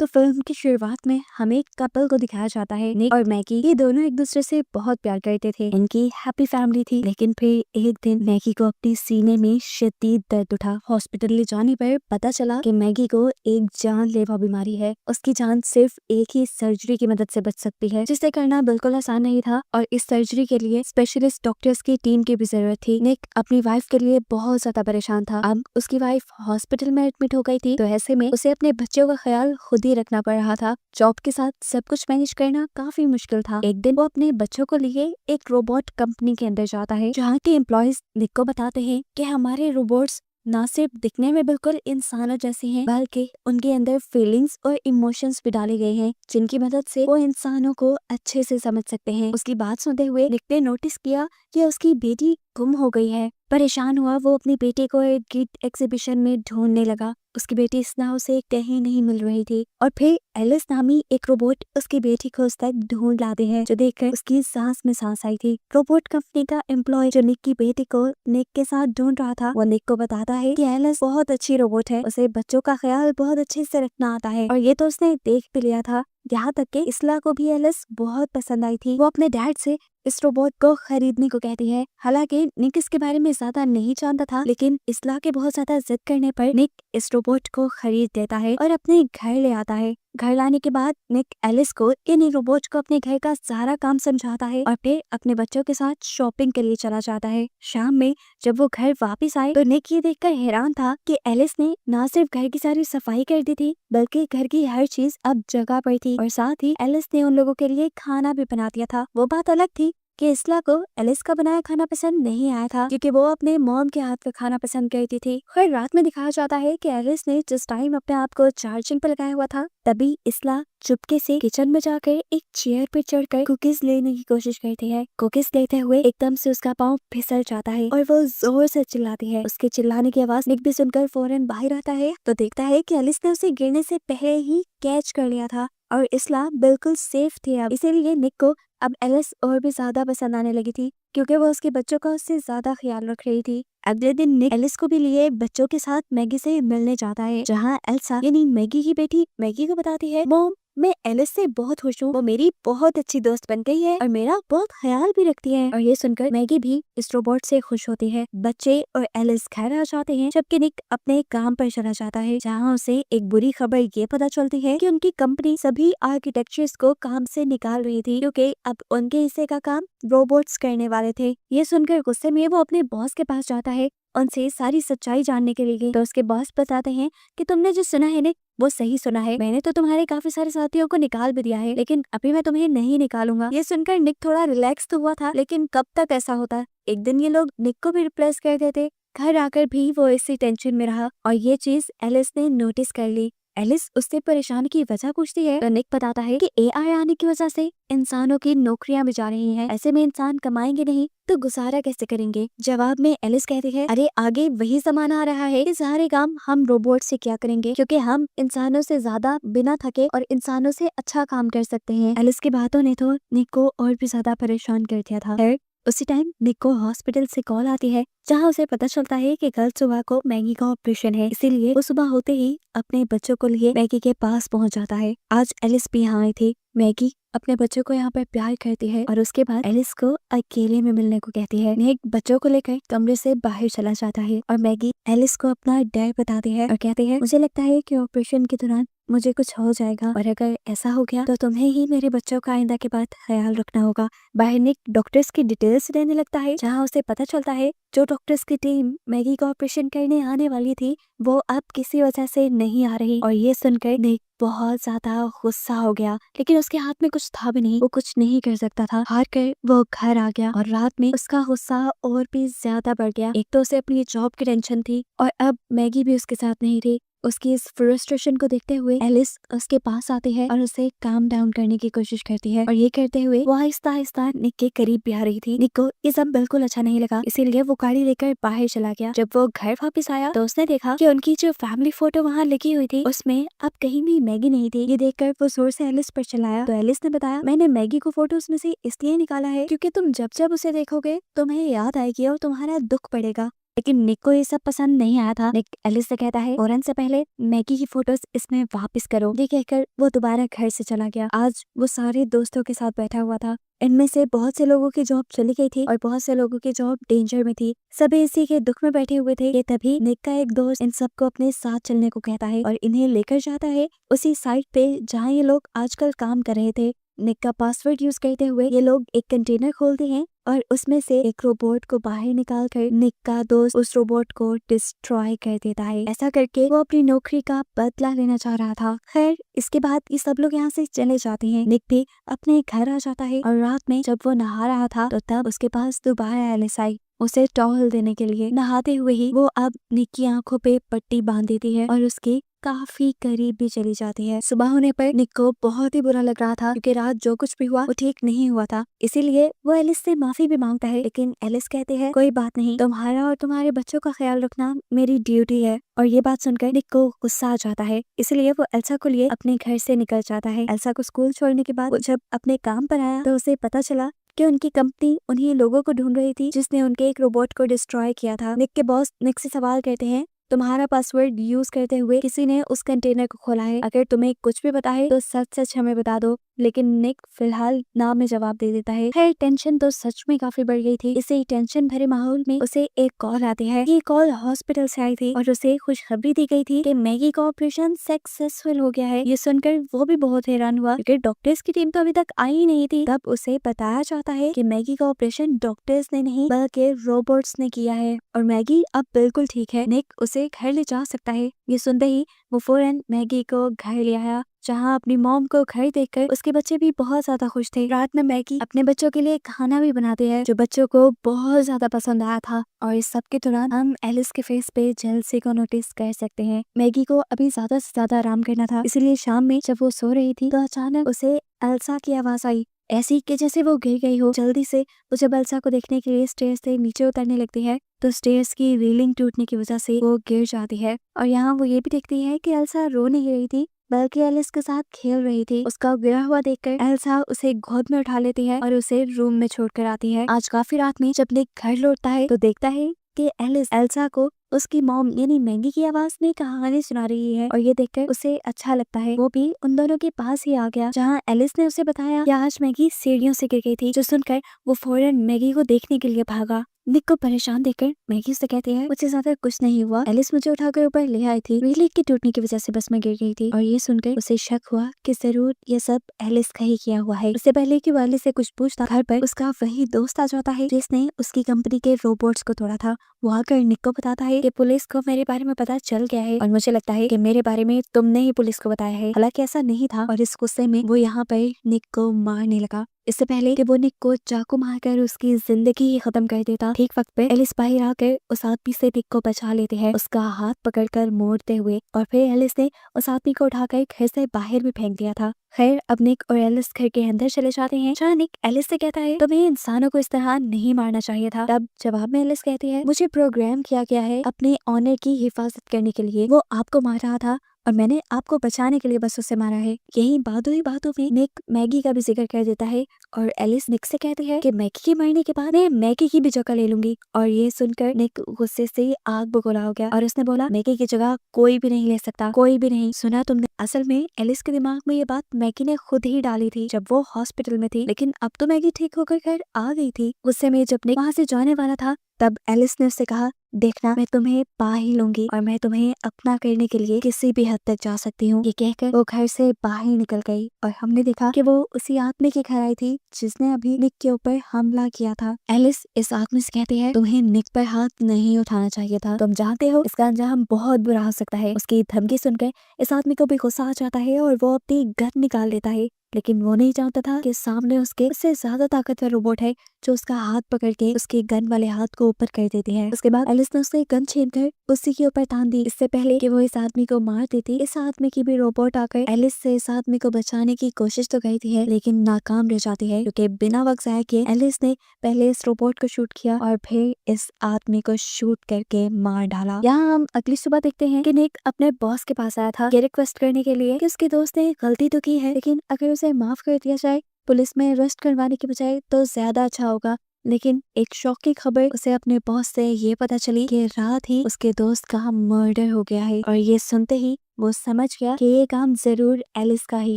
तो फिल्म की शुरुआत में हमें एक कपल को दिखाया जाता है। निक और मैगी ये दोनों एक दूसरे से बहुत प्यार करते थे। इनकी हैप्पी फैमिली थी। लेकिन फिर एक दिन मैगी को अपने सीने में शदीद दर्द उठा। हॉस्पिटल ले जाने पर पता चला कि मैगी को एक जानलेवा बीमारी है। उसकी जान सिर्फ एक ही सर्जरी की मदद से बच सकती है, जिसे करना बिल्कुल आसान नहीं था और इस सर्जरी के लिए स्पेशलिस्ट डॉक्टर्स की टीम की भी जरूरत थी। निक अपनी वाइफ के लिए बहुत ज्यादा परेशान था। अब उसकी वाइफ हॉस्पिटल में एडमिट हो गई थी, तो ऐसे में उसे अपने बच्चों का ख्याल खुद ही रखना पड़ रहा था। जॉब के साथ सब कुछ मैनेज करना काफी मुश्किल था। एक दिन वो अपने बच्चों को लिए एक रोबोट कंपनी के अंदर जाता है, जहाँ के एम्प्लॉयज निक को बताते हैं कि हमारे रोबोट्स ना सिर्फ दिखने में बिल्कुल इंसानों जैसे हैं, बल्कि उनके अंदर फीलिंग्स और इमोशंस भी डाले गए हैं, जिनकी मदद से वो इंसानों को अच्छे से समझ सकते हैं। उसकी बात सुनते हुए निक ने नोटिस किया कि उसकी बेटी गुम हो गई है। परेशान हुआ वो अपनी बेटी को एक गिफ्ट एग्जीबिशन में ढूंढने लगा। उसकी बेटी स्ना उसे कहीं नहीं मिल रही थी और फिर एलिस नामी एक रोबोट उसकी बेटी को उस तक ढूंढ लाते हैं, जो देखकर उसकी सांस में सांस आई थी। रोबोट कंपनी का एम्प्लॉय जो निक की बेटी को निक के साथ ढूंढ रहा था, वो निक को बताता है कि एलिस बहुत अच्छी रोबोट है, उसे बच्चों का ख्याल बहुत अच्छे से रखना आता है। और ये तो उसने देख भी लिया था। यहाँ तक कि इसला को भी एलिस बहुत पसंद आई थी। वो अपने डैड से इस रोबोट को खरीदने को कहती है। हालांकि निक इसके बारे में ज्यादा नहीं जानता था, लेकिन इसला के बहुत ज्यादा जिद करने पर निक इस रोबोट को खरीद देता है और अपने घर ले आता है। घर लाने के बाद निक एलिस को इन रोबोट को अपने घर का सारा काम समझाता है और फिर अपने बच्चों के साथ शॉपिंग के लिए चला जाता है। शाम में जब वो घर वापस आए तो निक ये देखकर हैरान था कि एलिस ने न सिर्फ घर की सारी सफाई कर दी थी, बल्कि घर की हर चीज अब जगह पर थी और साथ ही एलिस ने उन लोगों के लिए खाना भी बना दिया था। वो बात अलग थी कि इसला को एलिस का बनाया खाना पसंद नहीं आया था, क्योंकि वो अपने मॉम के हाथ का खाना पसंद करती थी। फिर रात में दिखाया जाता है कि एलिस ने जिस टाइम अपने आप को चार्जिंग पर लगाया हुआ था, तभी इसला चुपके से किचन में जाकर एक चेयर पे चढ़कर कुकीज लेने की कोशिश करती है। कुकीज लेते हुए एकदम से उसका पाँव फिसल जाता है और वो जोर से चिल्लाती है। उसके चिल्लाने की आवाज निक भी सुनकर फौरन बाहर आता है तो देखता है कि एलिस ने उसे गिरने से पहले ही कैच कर लिया था और इसला बिल्कुल सेफ थी। अब इसीलिए निक को अब एलिस और भी ज्यादा पसंद आने लगी थी, क्योंकि वो उसके बच्चों का उससे ज्यादा ख्याल रख रही थी। अगले दिन निक एलिस को भी लिए बच्चों के साथ मैगी से मिलने जाता है, जहाँ एल्सा यानी मैगी की बेटी मैगी को बताती है, मॉम मैं एलिस से बहुत खुश हूँ, वो मेरी बहुत अच्छी दोस्त बन गई है और मेरा बहुत ख्याल भी रखती है। और ये सुनकर मैगी भी इस रोबोट से खुश होती है। बच्चे और एलिस घर आ जाते हैं, जबकि निक अपने काम पर चला जाता है, जहाँ उसे एक बुरी खबर ये पता चलती है कि उनकी कंपनी सभी आर्किटेक्चर्स को काम से निकाल रही थी, क्योंकि अब उनके हिस्से का काम रोबोट्स करने वाले थे। ये सुनकर गुस्से में वो अपने बॉस के पास जाता है उनसे सारी सच्चाई जानने के लिए। तो उसके बॉस बताते हैं कि तुमने जो सुना है निक वो सही सुना है, मैंने तो तुम्हारे काफी सारे साथियों को निकाल भी दिया है, लेकिन अभी मैं तुम्हें नहीं निकालूंगा। ये सुनकर निक थोड़ा रिलैक्स तो हुआ था, लेकिन कब तक ऐसा होता। एक दिन ये लोग निक को भी रिप्लेस कर देते। घर आकर भी वो इसी टेंशन में रहा और ये चीज एलिस ने नोटिस कर ली। एलिस उससे परेशान की वजह पूछती है तो निक बताता है कि एआई आने की वजह से इंसानों की नौकरियां भी जा रही हैं। ऐसे में इंसान कमाएंगे नहीं तो गुजारा कैसे करेंगे। जवाब में एलिस कहती है, अरे आगे वही जमाना आ रहा है कि सारे काम हम रोबोट से क्या करेंगे, क्योंकि हम इंसानों से ज्यादा बिना थके और इंसानों से अच्छा काम कर सकते हैं। एलिस की बातों ने तो निक को और भी ज्यादा परेशान कर दिया था। उसी टाइम निक को हॉस्पिटल से कॉल आती है, जहां उसे पता चलता है कि कल सुबह को मैगी का ऑपरेशन है। इसीलिए वो सुबह होते ही अपने बच्चों को लिए मैगी के पास पहुंच जाता है। आज एलिस भी यहाँ आई थी। मैगी अपने बच्चों को यहाँ पर प्यार करती है और उसके बाद एलिस को अकेले में मिलने को कहती है। निक बच्चों को लेकर कमरे से बाहर चला जाता है और मैगी एलिस को अपना डर बताती है और कहती है, मुझे लगता है कि ऑपरेशन के दौरान मुझे कुछ हो जाएगा और अगर ऐसा हो गया तो तुम्हें ही मेरे बच्चों का आइंदा के बाद ख्याल रखना होगा। बाहर निक डॉक्टर्स की डिटेल्स लेने लगता है, जहाँ उसे पता चलता है जो डॉक्टर्स की टीम मैगी का ऑपरेशन करने आने वाली थी वो अब किसी वजह से नहीं आ रही। और ये सुनकर निक बहुत ज्यादा गुस्सा हो गया, लेकिन उसके हाथ में कुछ था भी नहीं, वो कुछ नहीं कर सकता था। हार कर वो घर आ गया और रात में उसका गुस्सा और भी ज्यादा बढ़ गया। एक तो उसे अपनी जॉब की टेंशन थी और अब मैगी भी उसके साथ नहीं थी। उसकी इस फ्रस्ट्रेशन को देखते हुए एलिस उसके पास आती है और उसे काम डाउन करने की कोशिश करती है और ये करते हुए वो आहिस्ता आहिस्ता निक के करीब भी आ रही थी। निक को ये सब बिल्कुल अच्छा नहीं लगा, इसीलिए वो गाड़ी लेकर बाहर चला गया। जब वो घर वापस आया तो उसने देखा कि उनकी जो फैमिली फोटो वहाँ लगी हुई थी उसमें अब कहीं भी मैगी नहीं थी। ये देखकर वो जोर से एलिस पर चिल्लाया तो एलिस ने बताया, मैंने मैगी को फोटोज में से इसलिए निकाला है क्योंकि तुम जब जब उसे देखोगे तुम्हें याद आएगी और तुम्हारा दुख पड़ेगा। लेकिन निक को ये सब पसंद नहीं आया था। निक एलिस से कहता है फौरन से पहले मैगी की फोटोज इसमें वापस करो। ये कहकर वो दोबारा घर से चला गया। आज वो सारे दोस्तों के साथ बैठा हुआ था। इनमें से बहुत से लोगों की जॉब चली गई थी और बहुत से लोगों की जॉब डेंजर में थी। सभी इसी के दुख में बैठे हुए थे। ये तभी निक का एक दोस्त इन सबको अपने साथ चलने को कहता है और इन्हें लेकर जाता है उसी साइट पे जहाँ ये लोग आजकल काम कर रहे थे। निक का पासवर्ड यूज करते हुए ये लोग एक कंटेनर खोलते हैं और उसमें से एक रोबोट को बाहर निकाल कर निक का दोस्त उस रोबोट को डिस्ट्रॉय कर देता है। ऐसा करके वो अपनी नौकरी का बदला लेना चाह रहा था। खैर इसके बाद ये सब लोग यहाँ से चले जाते हैं। निक भी अपने घर आ जाता है और रात में जब वो नहा रहा था तो तब उसके पास दोबारा एलिस आई उसे टॉवल देने के लिए। नहाते हुए ही वो अब निक की आंखों पे पट्टी बांध देती है और उसके काफी करीब भी चली जाती है। सुबह होने पर निक को बहुत ही बुरा लग रहा था क्योंकि रात जो कुछ भी हुआ वो ठीक नहीं हुआ था। इसीलिए वो एलिस से माफी भी मांगता है, लेकिन एलिस कहते हैं कोई बात नहीं, तुम्हारा और तुम्हारे बच्चों का ख्याल रखना मेरी ड्यूटी है। और ये बात सुनकर निक को गुस्सा आ जाता है। इसलिए वो एल्सा को लिए अपने घर से निकल जाता है। एल्सा को स्कूल छोड़ने के बाद वो जब अपने काम पर आया तो उसे पता चला कि उनकी कंपनी उन्हीं लोगों को ढूंढ रही थी जिसने उनके एक रोबोट को डिस्ट्रॉय किया था। निक के बॉस निक से सवाल करते हैं तुम्हारा पासवर्ड यूज करते हुए किसी ने उस कंटेनर को खोला है। अगर तुम्हें कुछ भी पता है तो सच सच हमें बता दो। लेकिन निक फिलहाल ना में जवाब दे देता है। खैर टेंशन तो सच में काफी बढ़ गई थी। इसी टेंशन भरे माहौल में उसे एक कॉल आती है। ये कॉल हॉस्पिटल से आई थी और उसे खुशखबरी दी गई थी कि मैगी का ऑपरेशन सक्सेसफुल हो गया है। ये सुनकर वो भी बहुत हैरान हुआ क्योंकि डॉक्टर्स की टीम तो अभी तक आई नहीं थी। तब उसे बताया जाता है कि मैगी का ऑपरेशन डॉक्टर्स ने नहीं बल्कि रोबोट्स ने किया है और मैगी अब बिल्कुल ठीक है। निक उसे घर ले जा सकता है। ये सुनते ही वो फौरन मैगी को घर ले आया जहाँ अपनी मॉम को घर देखकर उसके बच्चे भी बहुत ज्यादा खुश थे। रात में मैगी अपने बच्चों के लिए खाना भी बनाती है जो बच्चों को बहुत ज्यादा पसंद आया था। और इस सब के दौरान हम एलिस के फेस पे जेलसी को नोटिस कर सकते हैं। मैगी को अभी ज्यादा से ज्यादा आराम करना था, इसलिए शाम में जब वो सो रही थी तो अचानक उसे एल्सा की आवाज आई, ऐसी कि जैसे वो गिर गई हो। जल्दी से वो जब एल्सा को देखने के लिए स्टेयर्स से नीचे उतरने लगती है तो स्टेयर्स की रेलिंग टूटने की वजह से वो गिर जाती है। और यहाँ वो ये भी देखती है कि एल्सा रो नहीं रही थी बल्कि एलिस के साथ खेल रही थी। उसका गिरा हुआ देखकर एल्सा उसे गोद में उठा लेती है और उसे रूम में छोड़कर आती है। आज काफी रात में जब निक घर लौटता है तो देखता है कि एलिस एल्सा को उसकी मॉम यानी मैगी की आवाज में कहानी सुना रही है और ये देखकर उसे अच्छा लगता है। वो भी उन दोनों के पास ही आ गया जहाँ एलिस ने उसे बताया कि आज मैगी सीढ़ियों से गिर गई थी। जो सुनकर वो फौरन मैगी को देखने के लिए भागा। निक को परेशान देखकर मैगी से कहती है मुझे ज्यादा कुछ नहीं हुआ, एलिस मुझे उठाकर ऊपर ले आई थी, रेलिंग की टूटने की वजह से बस मैं गिर गई थी। और ये सुनकर उसे शक हुआ कि जरूर ये सब एलिस का ही किया हुआ है। उससे पहले कि वो एलिस से कुछ पूछता घर पर उसका वही दोस्त आ जाता है जिसने उसकी कंपनी के रोबोट्स को तोड़ा था। वो आकर निक को बताता है कि पुलिस को मेरे बारे में पता चल गया है और मुझे लगता है कि मेरे बारे में तुमने ही पुलिस को बताया है। हालांकि ऐसा नहीं था और इस गुस्से में वो यहाँ पर निक को मारने लगा। इससे पहले कि वो निक को चाकू मारकर उसकी जिंदगी ही खत्म कर देता, ठीक वक्त पे एलिस बाहर आकर उस आदमी से निक को बचा लेते हैं, उसका हाथ पकड़कर मोड़ते हुए। और फिर एलिस ने उस आदमी को उठाकर घर से बाहर भी फेंक दिया था। खैर अब निक और एलिस घर के अंदर चले जाते हैं जहाँ निक एलिस से कहता है तुम्हें इंसानों को इस तरह नहीं मारना चाहिए था। तब जवाब में एलिस कहती है मुझे प्रोग्राम किया गया है अपने ऑनर की हिफाजत करने के लिए। वो आपको मार रहा था और मैंने आपको बचाने के लिए बस उसे मारा है। यही बातों ही बातों में निक मैगी का भी जिक्र कर देता है और एलिस निक से कहती है कि मैगी के मरने के बाद मैं मैगी की भी जगह ले लूंगी। और ये सुनकर निक गुस्से से आग बगोला हो गया और उसने बोला मैगी की जगह कोई भी नहीं ले सकता, कोई भी नहीं। सुना तुमने? असल में एलिस के दिमाग में ये बात मैगी ने खुद ही डाली थी जब वो हॉस्पिटल में थी, लेकिन अब तो मैगी ठीक होकर घर आ गई थी। गुस्से में जब निक वहाँ से जाने वाला था तब एलिस ने उससे कहा देखना मैं तुम्हें पा ही लूंगी और मैं तुम्हें अपना करने के लिए किसी भी हद तक जा सकती हूँ। ये कहकर वो घर से बाहर निकल गई और हमने देखा कि वो उसी आदमी के घर आई थी जिसने अभी निक के ऊपर हमला किया था। एलिस इस आदमी से कहती है तुम्हें निक पर हाथ नहीं उठाना चाहिए था, तुम जानते हो इसका अंजाम बहुत बुरा हो सकता है। उसकी धमकी सुनकर इस आदमी को भी गुस्सा आ जाता है और वो अपनी गन निकाल लेता है, लेकिन वो नहीं जानता था कि सामने उससे ज्यादा ताकतवर रोबोट है जो उसका हाथ पकड़ के उसके गन वाले हाथ को ऊपर कर देती है। उसके बाद एलिस ने उससे गन छीनकर उसी के ऊपर तान दी। इससे पहले कि वो इस आदमी को मार देती, इस आदमी की भी रोबोट आकर एलिस से इस आदमी को बचाने की कोशिश तो करती है लेकिन नाकाम रह जाती है क्योंकि बिना वक्त जाए किए एलिस ने पहले इस रोबोट को शूट किया और फिर इस आदमी को शूट करके मार डाला। यहाँ हम अगली सुबह देखते हैं कि निक अपने बॉस के पास आया था ये रिक्वेस्ट करने के लिए कि उसके दोस्त ने गलती तो की है लेकिन अगर उसे माफ कर दिया जाए पुलिस में अरेस्ट करवाने के बजाय तो ज्यादा अच्छा होगा। लेकिन एक शॉक की खबर उसे अपने बॉस से ये पता चली कि रात ही उसके दोस्त का मर्डर हो गया है। और ये सुनते ही वो समझ गया कि ये काम जरूर एलिस का ही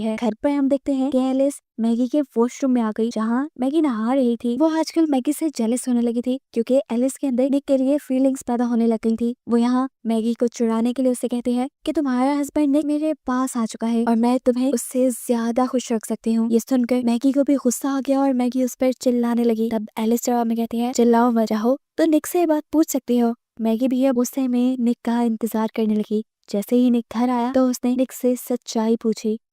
है। घर पर हम देखते हैं कि एलिस मैगी के वॉशरूम में आ गई, जहाँ मैगी नहा रही थी। वो आजकल मैगी से जेलस होने लगी थी क्योंकि एलिस के अंदर निक के लिए फीलिंग्स पैदा होने लग गई थी। वो यहाँ मैगी को चुराने के लिए उसे कहती है कि तुम्हारा हस्बैंड निक मेरे पास आ चुका है और मैं तुम्हें उससे ज्यादा खुश रख सकती हूँ। ये सुनकर मैगी को भी गुस्सा आ गया और मैगी उस पर चिल्लाने लगी। तब एलिस जवाब में कहती है, चिल्लाओ मत, चाहो तो निक से ये बात पूछ सकती हो। मैगी भी अब गुस्से में निक का इंतजार करने लगी। जैसे ही निक घर आया तो उसने निक से सच्चाई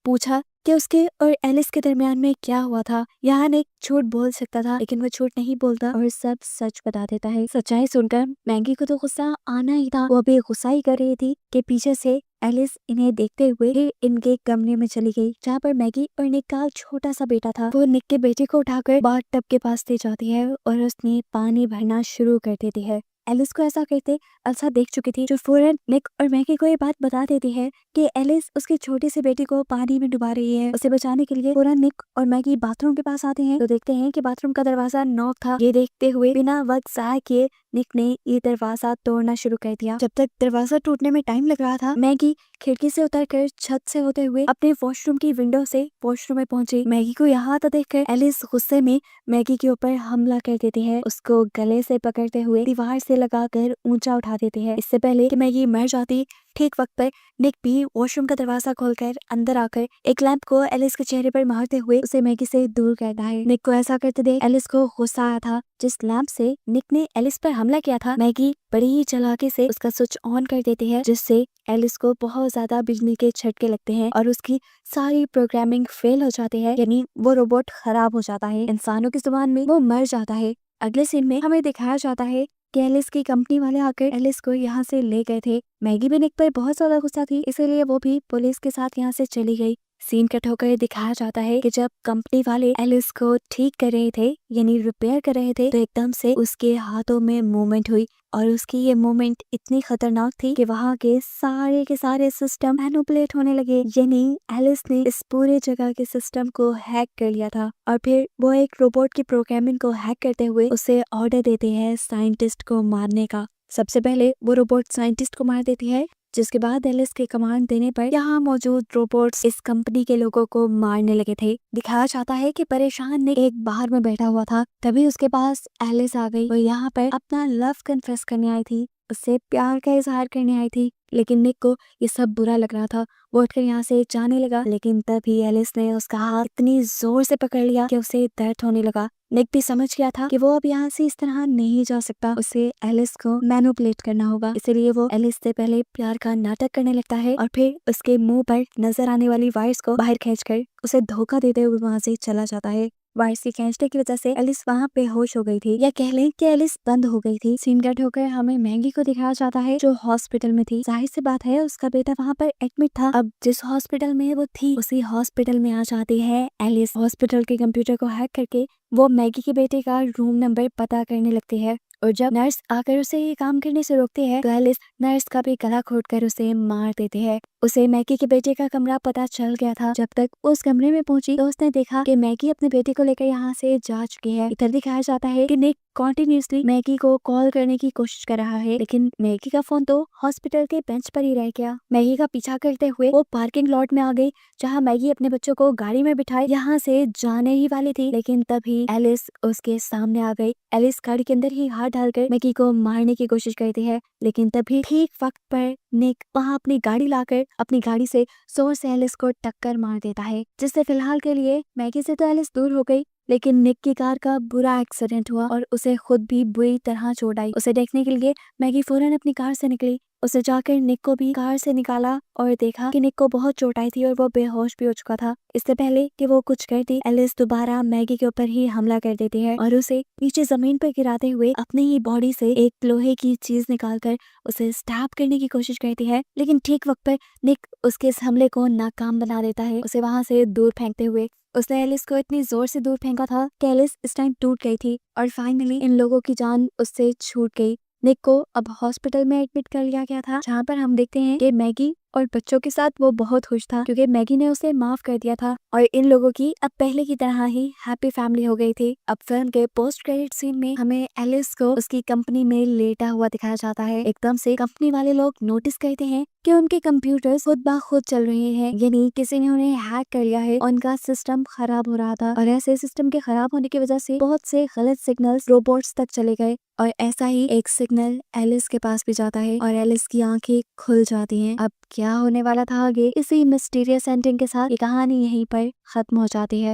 पूछा कि उसके और एलिस के दरमियान में क्या हुआ था। यहाँ निक झूठ बोल सकता था लेकिन वो झूठ नहीं बोलता और सब सच बता देता है। सच्चाई सुनकर मैगी को तो गुस्सा आना ही था। वो अभी गुस्सा ही कर रही थी कि पीछे से एलिस इन्हें देखते हुए फिर इनके कमरे में चली गई, जहाँ पर मैगी और निक का छोटा सा बेटा था। वो निक के बेटे को उठाकर बाथ टब के पास ले जाती है और उसने पानी भरना शुरू कर देती है। एलिस को ऐसा करते अल्सा देख चुकी थी, जो फौरन निक और मैगी को ये बात बता देती है कि एलिस उसकी छोटी सी बेटी को पानी में डुबा रही है। उसे बचाने के लिए फौरन निक और मैगी बाथरूम के पास आते हैं तो देखते हैं कि बाथरूम का दरवाजा नॉक था। ये देखते हुए बिना वक्त जाया किए निक ने ये दरवाजा तोड़ना शुरू कर दिया। जब तक दरवाजा टूटने में टाइम लग रहा था, मैगी खिड़की से उतरकर छत से होते हुए अपने वॉशरूम की विंडो से वॉशरूम में पहुंची। मैगी को यहाँ आता देखकर एलिस गुस्से में मैगी के ऊपर हमला कर देती है। उसको गले से पकड़ते हुए दीवार से लगाकर ऊंचा उठा देती है। इससे पहले कि मैगी मर जाती, ठीक वक्त पर निक भी वॉशरूम का दरवाजा खोलकर अंदर आकर एक लैंप को एलिस के चेहरे पर मारते हुए उसे मैगी से दूर करता है। निक को ऐसा करते देख एलिस को गुस्सा आया था। जिस लैंप से निक ने एलिस पर हमला किया था, मैगी बड़ी ही चालाकी से उसका स्विच ऑन कर देती है, जिससे एलिस को बहुत ज्यादा बिजली के झटके लगते हैं और उसकी सारी प्रोग्रामिंग फेल हो जाती है, यानी वो रोबोट खराब हो जाता है। इंसानों की जुबान में वो मर जाता है। अगले सीन में हमें दिखाया जाता है कि एलिस की कंपनी वाले आकर एलिस को यहाँ से ले गए थे। मैगी भी निक पर बहुत ज्यादा गुस्सा थी, इसीलिए वो भी पुलिस के साथ यहाँ से चली गई। सीन कट होकर दिखाया जाता है कि जब कंपनी वाले एलिस को ठीक कर रहे थे, यानी रिपेयर कर रहे थे, तो एकदम से उसके हाथों में मूवमेंट हुई और उसकी ये मूवमेंट इतनी खतरनाक थी कि वहाँ के सारे सिस्टम मैनिपुलेट होने लगे। यानी एलिस ने इस पूरे जगह के सिस्टम को हैक कर लिया था और फिर वो एक रोबोट की प्रोग्रामिंग को हैक करते हुए उसे ऑर्डर देते हैं साइंटिस्ट को मारने का। सबसे पहले वो रोबोट साइंटिस्ट को मार देती है, जिसके बाद एलिस के कमांड देने पर यहाँ मौजूद रोबोट्स इस कंपनी के लोगों को मारने लगे थे। दिखाया जाता है कि परेशान निक एक बाहर में बैठा हुआ था, तभी उसके पास एलिस आ गई। वो यहाँ पर अपना लव कन्फेस करने आई थी, उससे प्यार का इजहार करने आई थी। लेकिन निक को ये सब बुरा लग रहा था। वो उठकर यहाँ से जाने लगा, लेकिन तभी एलिस ने उसका हाथ इतनी जोर से पकड़ लिया कि उसे दर्द होने लगा। निक भी समझ गया था कि वो अब यहाँ से इस तरह नहीं जा सकता, उसे एलिस को मैनिपुलेट करना होगा। इसलिए वो एलिस से पहले प्यार का नाटक करने लगता है और फिर उसके मुंह पर नजर आने वाली वायर्स को बाहर खींचकर उसे धोखा देते हुए वहाँ से चला जाता है। वायर्स की खींचने की वजह से एलिस वहाँ बेहोश हो गई थी, या कह लें कि एलिस बंद हो गई थी। सीन कट होकर हमें मैगी को दिखाया जाता है, जो हॉस्पिटल में थी। जाहिर सी बात है उसका बेटा वहाँ पर एडमिट था। अब जिस हॉस्पिटल में वो थी उसी हॉस्पिटल में आ जाती है एलिस। हॉस्पिटल के कंप्यूटर को हैक करके वो मैगी के बेटे का रूम नंबर पता करने लगती है और जब नर्स आकर उसे ये काम करने से रोकती है तो एलिस नर्स का भी गला घोटकर उसे मार देती है। उसे मैगी के बेटे का कमरा पता चल गया था। जब तक उस कमरे में पहुंची तो उसने देखा कि मैगी अपने बेटे को लेकर यहाँ से जा चुकी है। इधर दिखाया जाता है कि निक कॉन्टिन्यूसली मैगी को कॉल करने की कोशिश कर रहा है, लेकिन मैगी का फोन तो हॉस्पिटल के बेंच पर ही रह गया। मैगी का पीछा करते हुए वो पार्किंग लॉट में आ गई, जहाँ मैगी अपने बच्चों को गाड़ी में बिठाए यहाँ से जाने ही वाली थी, लेकिन तभी एलिस उसके सामने आ गई। एलिस गाड़ी के अंदर ही हाथ डालकर मैगी को मारने की कोशिश करती है, लेकिन तभी ठीक वक्त पर निक वहाँ अपनी गाड़ी लाकर अपनी गाड़ी से जोर से एलिस को टक्कर मार देता है, जिससे फिलहाल के लिए मैगी से तो एलिस दूर हो गई, लेकिन निक की कार का बुरा एक्सीडेंट हुआ और उसे खुद भी बुरी तरह चोट आई। उसे देखने के लिए मैगी फौरन अपनी कार से निकली। उसे जाकर निक को भी कार से निकाला और देखा कि निक को बहुत चोट आई थी और वो बेहोश भी हो चुका था। इससे पहले कि वो कुछ करती, एलिस दोबारा मैगी के ऊपर ही हमला कर देती है और उसे नीचे जमीन पर गिराते हुए अपनी ही बॉडी से एक लोहे की चीज निकालकर उसे स्टैब करने की कोशिश करती है, लेकिन ठीक वक्त पर निक उसके इस हमले को नाकाम बना देता है, उसे वहां से दूर फेंकते हुए। उसने एलिस को इतनी जोर से दूर फेंका था कि एलिस इस टाइम टूट गई थी और फाइनली इन लोगों की जान उससे छूट गई। निक को अब हॉस्पिटल में एडमिट कर लिया गया था, जहाँ पर हम देखते हैं कि मैगी और बच्चों के साथ वो बहुत खुश था क्योंकि मैगी ने उसे माफ कर दिया था और इन लोगों की अब पहले की तरह ही हैप्पी फैमिली हो गई थी। अब फिल्म के पोस्ट क्रेडिट सीन में हमें एलिस को उसकी कंपनी में लेटा हुआ दिखाया जाता है। एकदम से कंपनी वाले लोग नोटिस करते हैं कि उनके कंप्यूटर्स खुद ब खुद चल रहे हैं, यानी किसी ने उन्हें हैक कर लिया है। उनका सिस्टम खराब हो रहा था और ऐसे सिस्टम के खराब होने की वजह से बहुत से गलत सिग्नल्स रोबोट्स तक चले गए और ऐसा ही एक सिग्नल एलिस के पास भी जाता है और एलिस की आंखें खुल जाती हैं। अब क्या होने वाला था आगे, इसी मिस्टीरियस एंडिंग के साथ ये कहानी यहीं पर खत्म हो जाती है।